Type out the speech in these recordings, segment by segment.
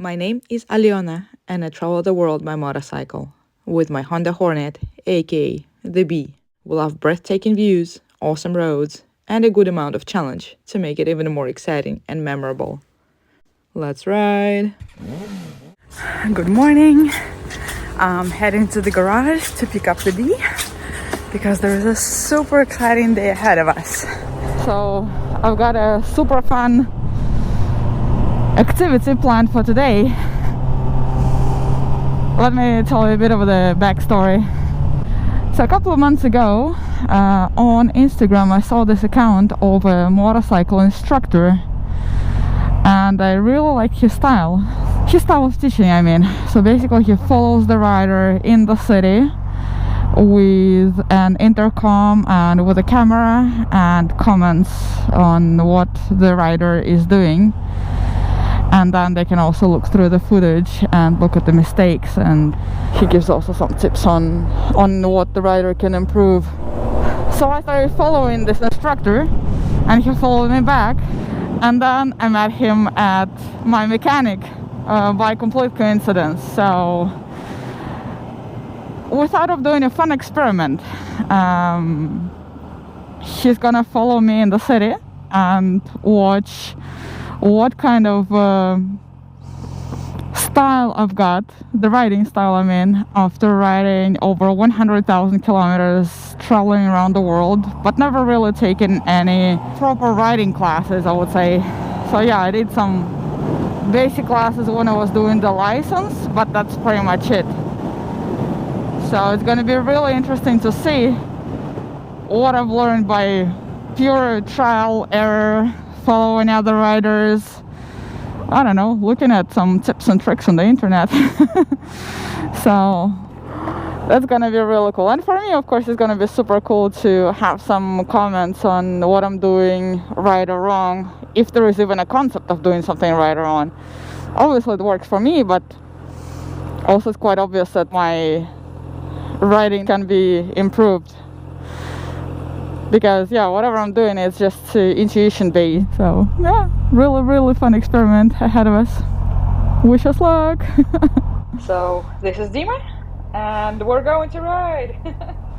My name is Aliona, and I travel the world by motorcycle with my Honda Hornet, aka the Bee. We'll have breathtaking views, awesome roads, and a good amount of challenge to make it even more exciting and memorable. Let's ride! Good morning! I'm heading to the garage to pick up the Bee because there is a super exciting day ahead of us. So I've got a super fun activity planned for today. Let me tell you a bit of the backstory. So a couple of months ago on Instagram I saw this account of a motorcycle instructor, and I really like his style of teaching. I mean, so basically he follows the rider in the city with an intercom and with a camera and comments on what the rider is doing, and then they can also look through the footage and look at the mistakes, and he gives also some tips on what the rider can improve. So I started following this instructor and he followed me back, and then I met him at my mechanic by complete coincidence. So we thought of doing a fun experiment. He's gonna follow me in the city and watch what kind of style I've got, the riding style I mean, after riding over 100,000 kilometers, traveling around the world, but never really taken any proper riding classes, I would say. So yeah, I did some basic classes when I was doing the license, but that's pretty much it. So it's gonna be really interesting to see what I've learned by pure trial error, following other riders, I don't know, looking at some tips and tricks on the internet. So that's gonna be really cool. And for me, of course, it's gonna be super cool to have some comments on what I'm doing right or wrong, if there is even a concept of doing something right or wrong. Obviously it works for me, but also it's quite obvious that my riding can be improved, because yeah, whatever I'm doing is just intuition based. So yeah, really fun experiment ahead of us. Wish us luck. So this is Dima and we're going to ride.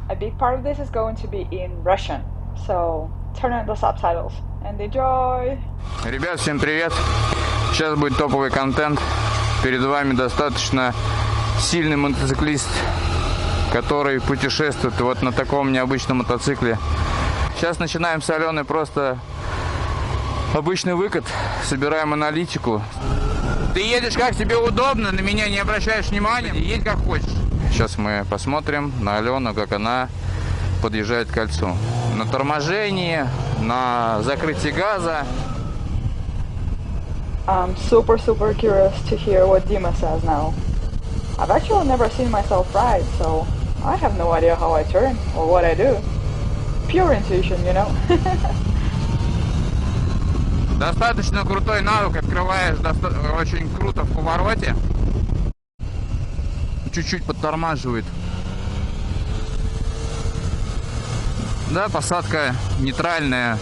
A big part of this is going to be in Russian, so turn on the subtitles and enjoy. Ребят, всем привет! Сейчас будет топовый контент. Перед вами достаточно сильный мотоциклист, который путешествует вот на таком необычном мотоцикле. Сейчас начинаем с Аленой просто обычный выкат, собираем аналитику. Ты едешь как тебе удобно, на меня не обращаешь внимания, едь как хочешь. Сейчас мы посмотрим на Алену, как она подъезжает к кольцу. На торможении, на закрытии газа. I'm super curious to hear what Dima says now. I've actually never seen myself ride, so I have no idea how I turn or what I do. Pure intuition, you know. Достаточно крутой навык, открываешь очень круто в повороте. Чуть-чуть подтормаживает. Да, посадка нейтральная.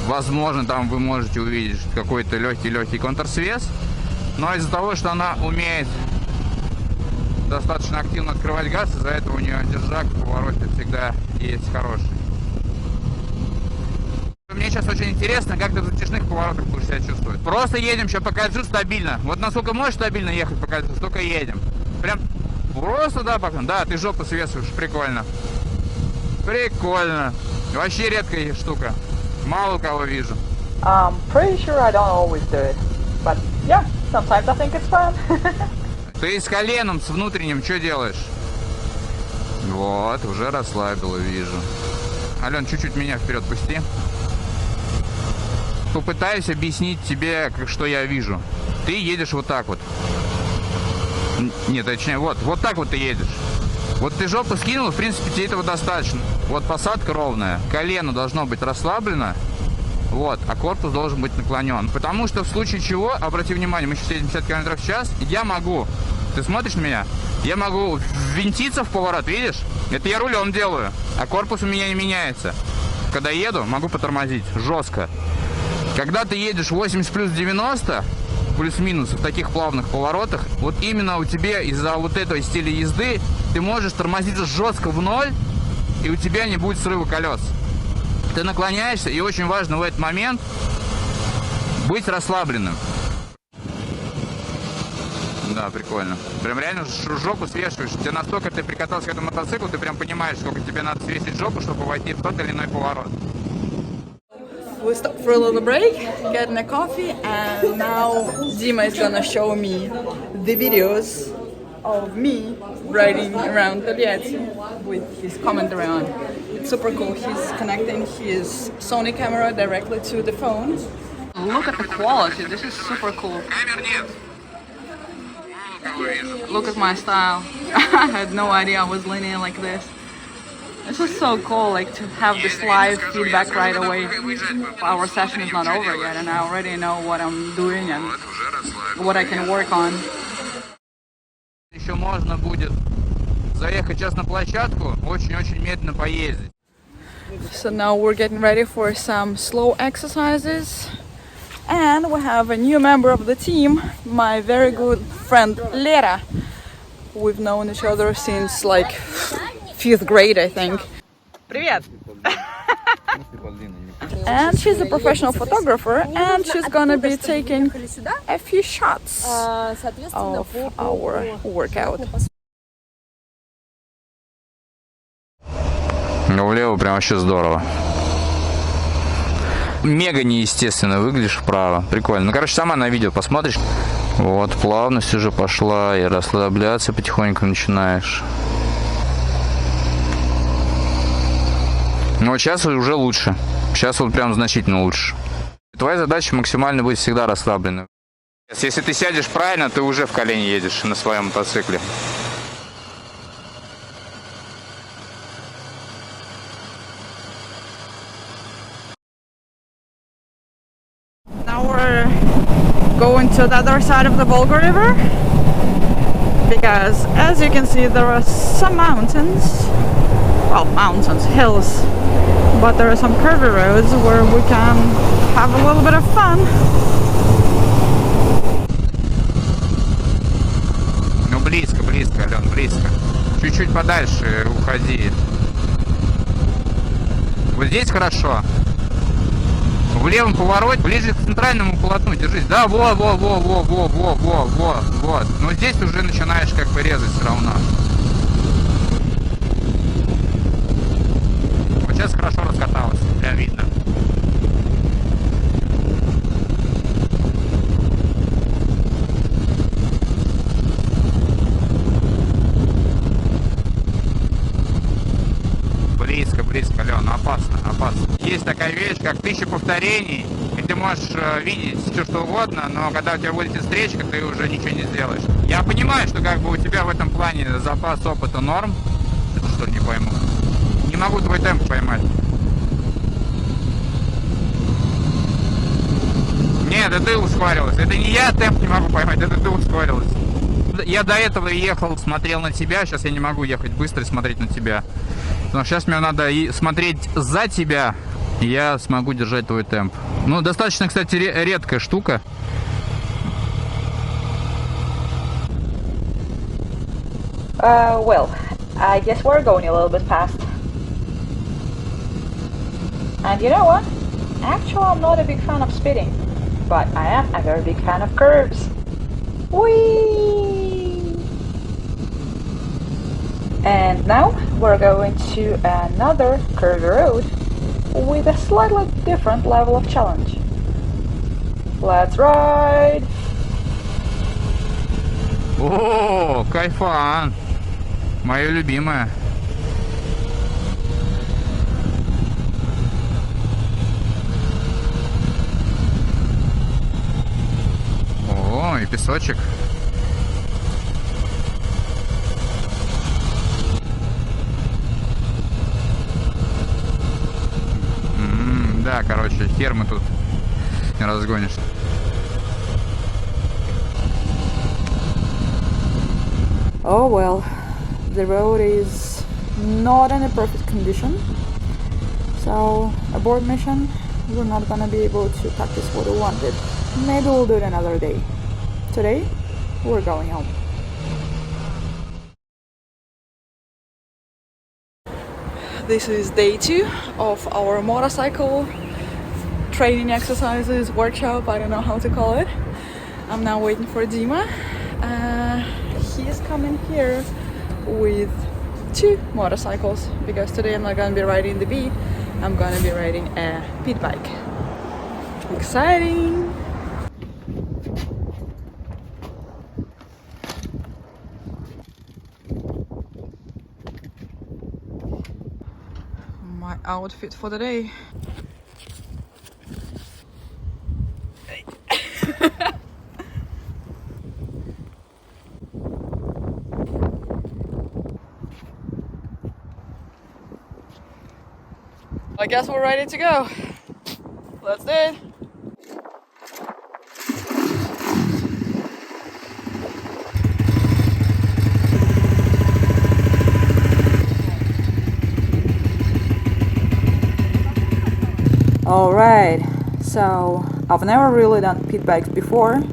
Возможно, там вы можете увидеть какой-то легкий контрсвес. Но из-за того, что она умеет достаточно активно открывать газ, из-за этого у нее держак в повороте всегда есть хороший. Мне сейчас очень интересно, как ты в затяжных поворотах будешь себя чувствовать. Просто едем, сейчас по кольцу стабильно. Вот насколько можешь стабильно ехать по кольцу, столько едем. Прям просто, да, пока. Да, ты жопу свесываешь, прикольно. Прикольно. Вообще редкая штука. Мало кого вижу. I'm pretty sure I don't always do it. But yeah, sometimes I think it's fun. Ты с коленом, с внутренним, что делаешь? Вот, уже расслабила, вижу. Ален, чуть-чуть меня вперед пусти. Попытаюсь объяснить тебе, что я вижу. Ты едешь вот так вот. Нет, точнее, вот так вот ты едешь. Вот ты жопу скинул, в принципе, тебе этого достаточно. Вот посадка ровная, колено должно быть расслаблено. Вот, а корпус должен быть наклонен. Потому что в случае чего, обрати внимание, мы сейчас едем 50 км в час, я могу, ты смотришь на меня, я могу ввинтиться в поворот, видишь? Это я рулем делаю, а корпус у меня не меняется. Когда еду, могу потормозить жестко. Когда ты едешь 80 плюс 90, плюс-минус в таких плавных поворотах, вот именно у тебя из-за вот этого стиля езды ты можешь тормозить жестко в ноль, и у тебя не будет срыва колес. Ты наклоняешься, и очень важно в этот момент быть расслабленным. Да, прикольно. Прям реально жопу свешиваешь. Тебе настолько ты прикатался к этому мотоциклу, ты прям понимаешь, сколько тебе надо свесить жопу, чтобы войти в тот или иной поворот. We stopped for a little break, getting a coffee, and now Dima is gonna show me the videos of me riding around Togliatti with his commentary on. It's super cool. He's connecting his Sony camera directly to the phone. Look at the quality. This is super cool. Look at my style. I had no idea I was linear like this. This is so cool, like to have this live feedback right away. Our session is not over yet, and I already know what I'm doing and what I can work on. Еще можно будет заехать сейчас на площадку, очень-очень медленно поездить. So now we're getting ready for some slow exercises. And we have a new member of the team, my very good friend Lera. We've known each other since like 5th grade, I think. Привет! And she's a professional photographer, and she's gonna be taking a few shots of our workout. Ну, влево прям вообще здорово. Мега неестественно выглядишь вправо. Прикольно. Ну, короче, сама на видео посмотришь. Вот, плавность уже пошла, и расслабляться потихоньку начинаешь. Ну, вот сейчас уже лучше. Сейчас вот прям значительно лучше. Твоя задача максимально быть всегда расслабленным. Если ты сядешь правильно, ты уже в колени едешь на своем мотоцикле. Now we're going to the other side of the Volga River because, as you can see, there are some mountains, well, mountains, hills, but there are some curvy roads where we can have a little bit of fun. Ну, близко, близко, Ален, близко. Чуть-чуть подальше уходи. Вот здесь хорошо. В левом повороте, ближе к центральному полотну держись. Да, вот. Но здесь уже начинаешь как бы резать все равно. Вот сейчас хорошо раскаталось, прям видно. Близко, Алена, опасно. Есть такая вещь, как 1000 повторений, и ты можешь видеть все что угодно, но когда у тебя вылетит встречка, ты уже ничего не сделаешь. Я понимаю, что как бы у тебя в этом плане запас опыта норм. Это что, не пойму. Не могу твой темп поймать. Нет, это ты ускорилась. Это не я темп не могу поймать, это ты ускорилась. Я до этого ехал, смотрел на тебя, сейчас я не могу ехать быстро и смотреть на тебя. Но сейчас мне надо смотреть за тебя, и я смогу держать твой темп. Ну, достаточно, кстати, редкая штука. Well, I guess we're going a little bit fast. And you know what? Actually, I'm not a big fan of speeding, but I am a very big fan of curves. Whee! And now we're going to another curvy road with a slightly different level of challenge. Let's ride! О, кайфан! Моя любимая. О, и песочек. Да, короче, хер мы тут не разгонишь. Oh well, the road is not in a perfect condition, so abort mission, we're not gonna be able to practice what we wanted. Maybe we'll do it another day. Today, we're going home. This is day 2 of our motorcycle training exercises, workshop, I don't know how to call it. I'm now waiting for Dima. He is coming here with 2 motorcycles because today I'm not gonna be riding the B, I'm gonna be riding a pit bike. Exciting! My outfit for the day. I guess we're ready to go. Let's do it. Alright, so I've never really done pit bikes before,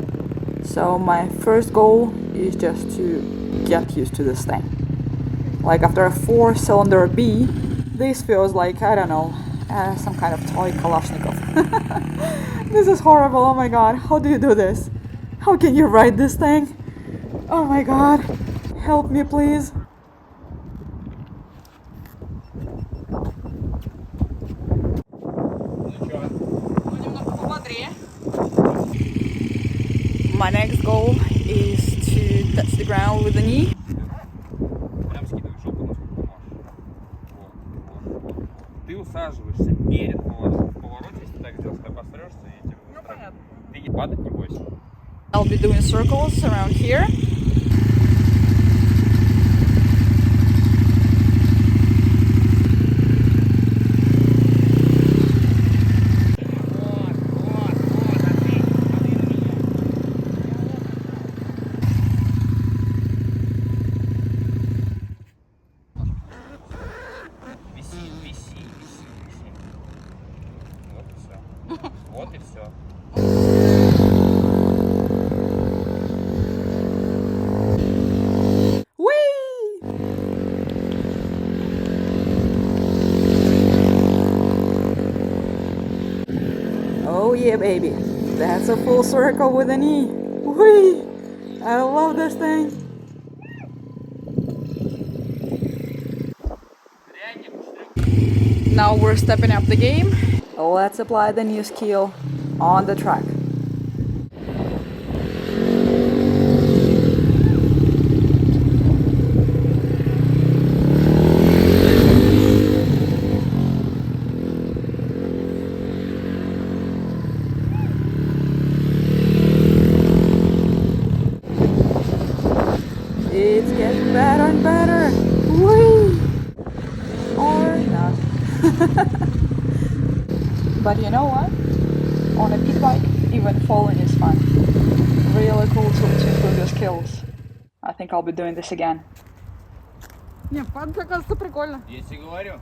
so my first goal is just to get used to this thing. Like after a 4-cylinder B, this feels like, I don't know, some kind of toy Kalashnikov. This is horrible, oh my god, how do you do this? How can you ride this thing? Oh my god, help me please. My next goal is to touch the ground with the knee. Прям скидываешь жопу, насколько можешь. Вот. Ты усаживаешься перед поворотом. В повороте, если так сделаешь, ты обосрешься и тебе будет страшно. Ты падать не бойся. I'll be doing circles around here. Вот и все. Oh yeah baby, that's a full circle with a knee. Whee! I love this thing. Now we're stepping up the game. Let's apply the new skill on the track. It's getting better and better. Whee! Or not. But you know what? On a pit bike, even falling is fun. Really cool to improve your skills. I think I'll be doing this again. Не, падать, оказывается, прикольно. Я тебе говорю.